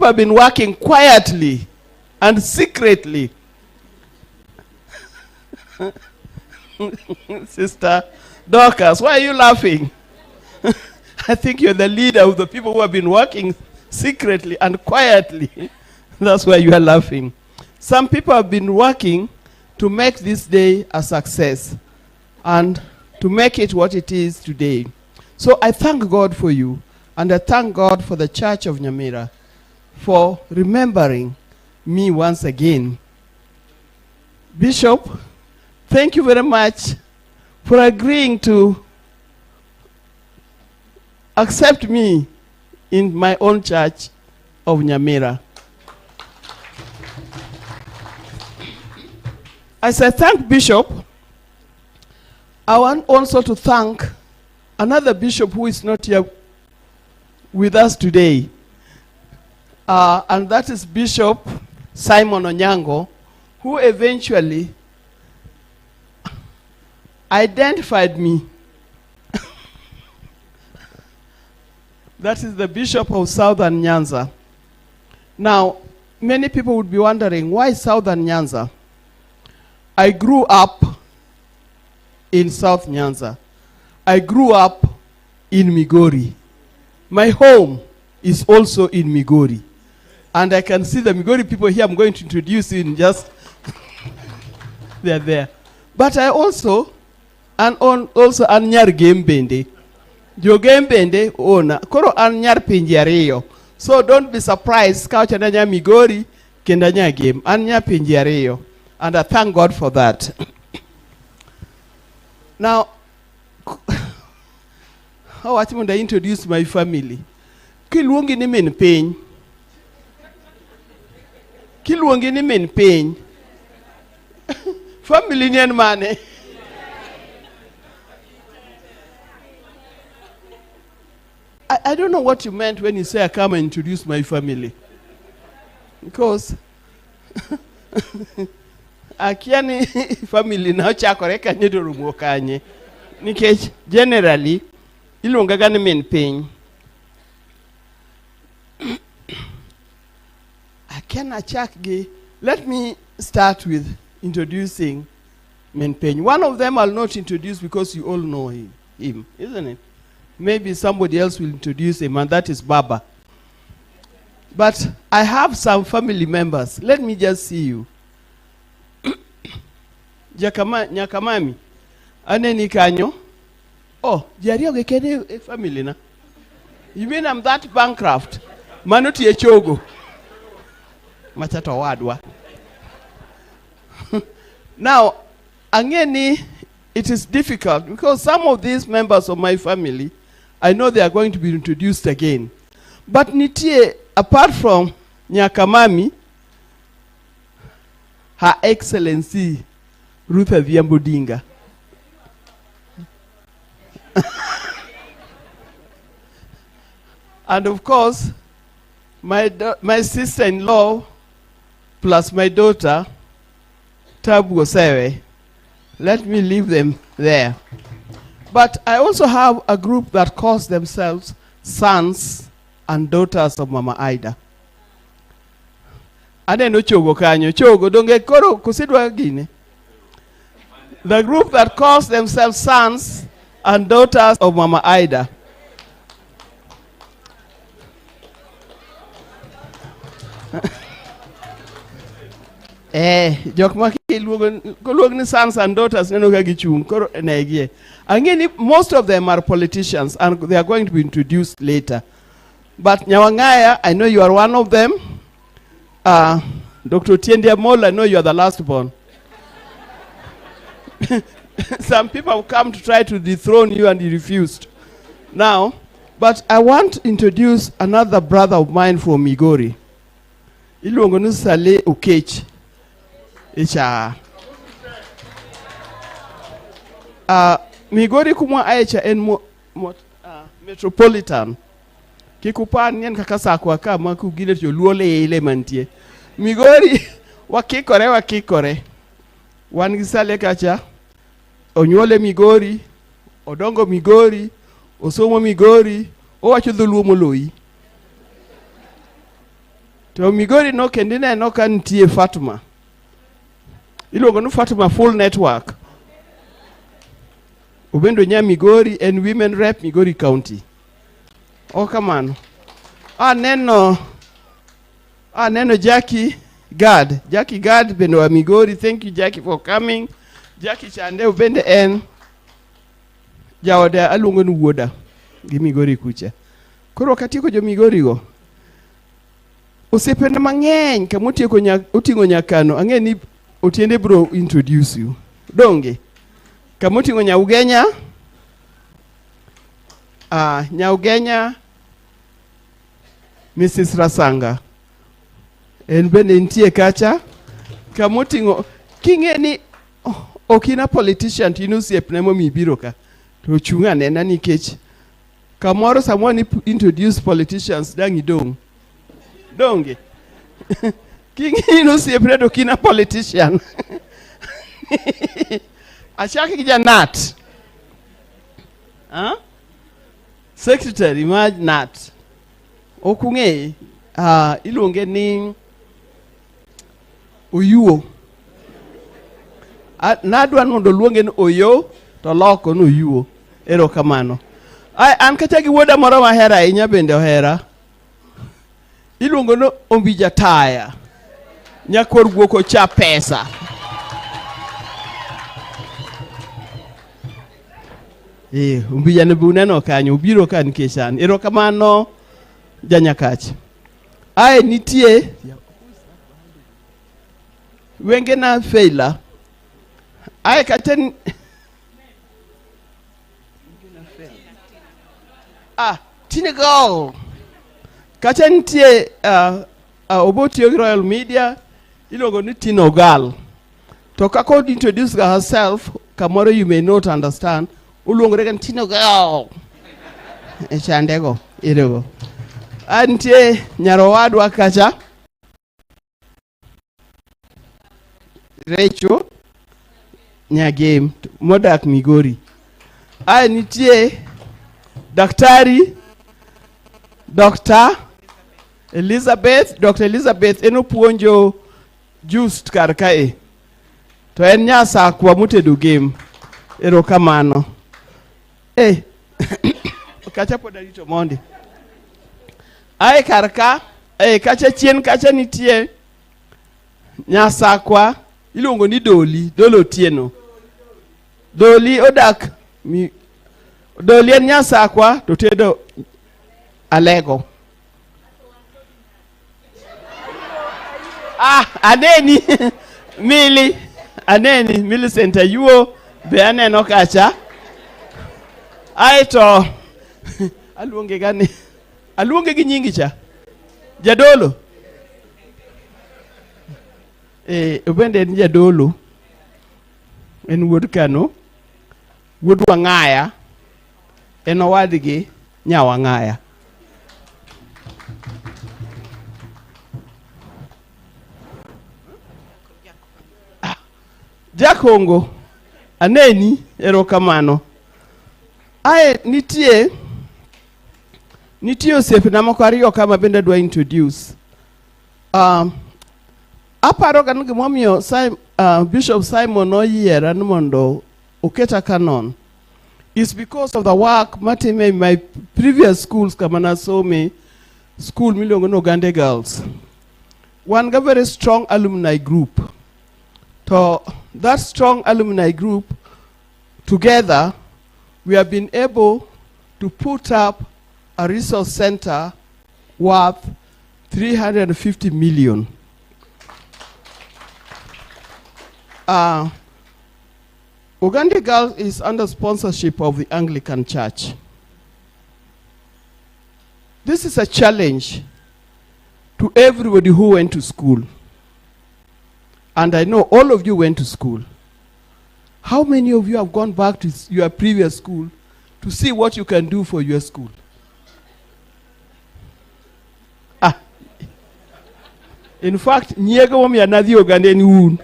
people have been working quietly and secretly. Sister Dorcas, why are you laughing? I think you're the leader of the people who have been working secretly and quietly. That's why you are laughing. Some people have been working to make this day a success and to make it what it is today. So I thank God for you, and I thank God for the Church of Nyamira for remembering me once again. Bishop, thank you very much for agreeing to accept me in my own church of Nyamira. As I thank Bishop, I want also to thank another bishop who is not here with us today. And that is Bishop Simon Onyango, who eventually identified me. That is the Bishop of Southern Nyanza. Now, many people would be wondering, why Southern Nyanza? I grew up in South Nyanza. I grew up in Migori. My home is also in Migori. And I can see the Migori people here. I'm going to introduce you in just they're there. But I also anyar Gembende. Jo Gembende ona koro anyar pinje ariyo. So don't be surprised ka chananya Migori kendanya game. Anyar pinje ariyo. And I thank God for that. Now, how I introduce my family. Kilwongi ni men pain. Kilwongi ni men pain. Family nyen mane. I don't know what you meant when you say I come and introduce my family. Because akiani family na chakore kanye dorumo kanye. Nikech generally ilongaga ni men pain. Let me start with introducing Menpenyi. One of them I'll not introduce because you all know him, isn't it? Maybe somebody else will introduce him, and that is Baba. But I have some family members. Let me just see you. Nyakamami. Aneni kanyo. Oh, jari ogekede family na. You mean I'm that bankrupt? Manuti echogo. Machato wadwa. Now, angeni, it is difficult because some of these members of my family, I know they are going to be introduced again. But nitie, apart from Nyakamami, Her Excellency Ruth Odinga. And of course, my sister-in-law plus my daughter, Tabu Osewe. Let me leave them there. But I also have a group that calls themselves Sons and Daughters of Mama Ida. Ane no chogo kanyo. Chogo donge koro kusidwa gine. The group that calls themselves Sons and Daughters of Mama Ida. Sons and daughters, again, most of them are politicians and they are going to be introduced later. But Nyawangaya, I know you are one of them. Dr. Tiendia Mol, I know you are the last born. Some people have come to try to dethrone you and you refused. Now, but I want to introduce another brother of mine from Migori. Ilwongonu Sale Okech. Migori kumwa aicha en metropolitan. Kikupan nyen kakasa kwa kama kugile cho luole ile mantie. Migori wakikore. Wangisale kacha. Onyole Migori. Odongo Migori. Osomo Migori. Owacho dhuluo moloi. To Migori no kendine no kan tie Fatuma. Iluongo ni Fatuma Full Network. Ubendo nya Migori and women rep Migori County. O kamano. Aneno Jackie Gad. Jackie Gad bendo wa Migori. Thank you Jackie for coming. Jackie chande ubende en jawada aluongo ni wuoda gi Migori kucha. Koro katiko jo Migori go. Usipende mang'eny kama oting'o nyakano. Ang'e ni otiende bro introduce you. Donge. Kama oting'o Nyaugenya. Nyaugenya Mrs. Rasanga. En bende nitie kacha. Kama oting'o king'e ni okina politician tino siepne mibiro ka. To chunga nena nikech. Kamoro someone introduce politicians dangi dong. Donge. Kingi no siepne to kina politician. Achaki kija Nat. Secretary Maj Nat. Okung'e iluonge ni Oyuo. Nadwa mondo luonge ni Oyo to loko no Oyuo. Ero kamano. An kacha gi wuoda moro mahera ahinya bende ohera. Iluongo no Ombija Taya. Nyakor guoko cha pesa. Ombija ne buneno kanyo ubiro kan keshan. Ero kamano janyakach. Nitie wenge na feila. Katen Tinagal. Kachen tie about your Royal Media, ilogo ni Tinogal. To kako introduce herself, kamoro you may not understand. Ulongo regan Tinogal. Echandego, irego. Antie nyarowadwa kacha. Recho Nyagame modak Migori. Nitie Dr. Elizabeth eno puonjo just karkae. To en nyasa kwa mutedo game. Ero kamano. Kacha podarito mondi. Karka, kacha chien kacha nitie nyasa kwa iluongo ni Dolo tieno. Doli odak Doli en nyasa kwa to tedo Alego. Aneni Mili Center yuo be aneno kacha. To aluonge gi nyingi cha. Jadolo. Obende en jadolo. En wuod Kano. Wuod Wang'aya. En owadgi Nyawang'aya. Jakongo aneni ero kamano. Nitie osiepna moko ariyo kama bende dwa introduce. Aparo kan gimomiyo Bishop Simon oyiera ni mondo oketa canon. It's because of the work matime in my previous schools kamana some school miluongo no Gande Girls. One got very strong alumni group. So that strong alumni group together we have been able to put up a resource center worth 350 million. Uganda Girls is under sponsorship of the Anglican Church. This is a challenge to everybody who went to school. And I know all of you went to school. How many of you have gone back to your previous school to see what you can do for your school? In fact, nyego momi anadhi Uganda ni un.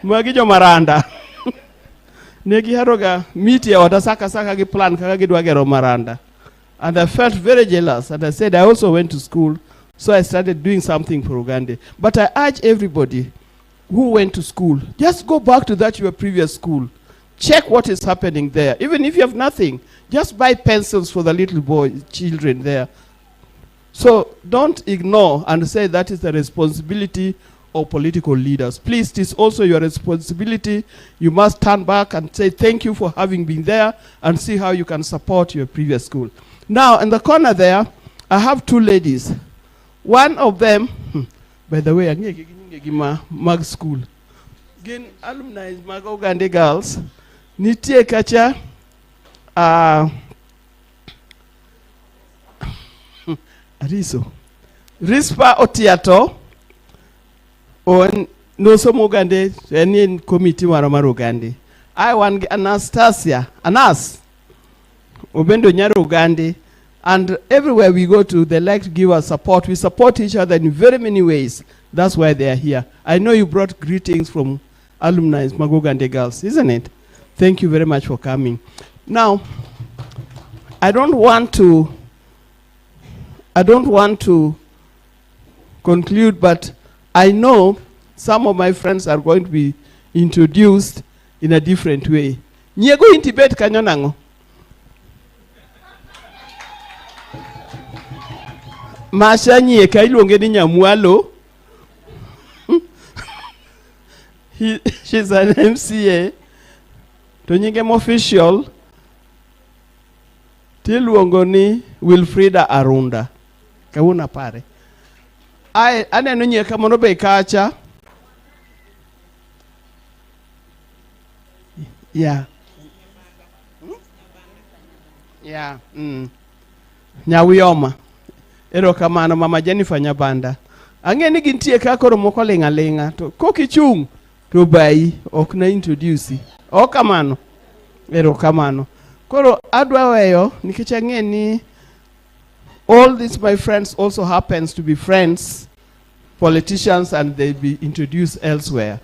Mwagi jo maranda. Negi haroga miti ya watasaka gi plan kaka gidwa gero maranda. And I felt very jealous. And I said I also went to school So I started doing something for Uganda. But I urge everybody who went to school, just go back to your previous school. Check what is happening there. Even if you have nothing, just buy pencils for the little children there. So don't ignore and say that is the responsibility of political leaders. Please, it is also your responsibility. You must turn back and say thank you for having been there and see how you can support your previous school. Now, in the corner there, I have two ladies. One of them, by the way, I'm mag school. Again, alumni is mag Uganda girls. Nitie kacha, Ariso. Rispa Otiato. On no some Uganda, any committee Maramar Uganda. I want Anastasia, Anas, Obendo Nyaro Uganda, and everywhere we go to, they like to give us support. We support each other in very many ways. That's why they are here. I know you brought greetings from alumni Magogande girls, isn't it? Thank you very much for coming. Now, I don't want to conclude, but I know some of my friends are going to be introduced in a different way. Nyego in Tibet kanyonango. Masha nyeka ilongeni Nyamualo. She's an MCA. Tonyigem official. Tiluongoni Wilfrida Arunda. Kauna pare. Ane nunye kamono be kacha. Yeah. Yeah. Nyawiyoma. Ero kamano mama Jennifer Nyabanda. Ange ni gintie kakoro moko lenga lenga. To kokichung to bai ok na introduce. O kamano. Ero kamano. Koro adwa weyo nikech ange ni all these my friends also happens to be friends, politicians, and they be introduced elsewhere.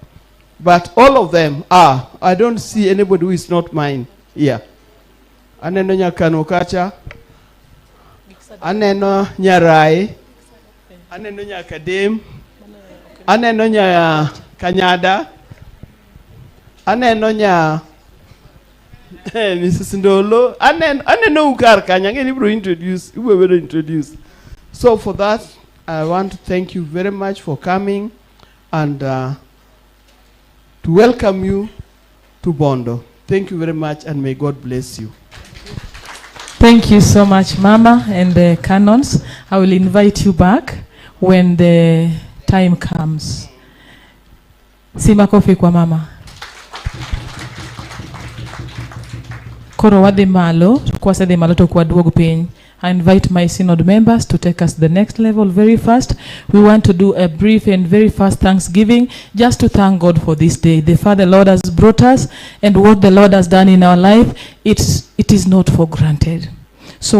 But all of them are. I don't see anybody who is not mine here. Aneno Nyakano Kacha. Aneno Nyarai. Aneno Nyakadem. Aneno Nya Kanyada. Aneno Nya Mrs. Ndolo. Aneno Ukar Kanya. We will introduce. So for that, I want to thank you very much for coming and to welcome you to Bondo. Thank you very much, and may God bless you. Thank you so much, Mama and the canons. I will invite you back when the time comes. Sima kofi kwa Mama. Koro wade malo, kwa sade malo to kwa duogu piny. I invite my synod members to take us to the next level very fast. We want to do a brief and very fast thanksgiving just to thank God for this day. The Father, Lord has brought us, and what the Lord has done in our life, it is not for granted.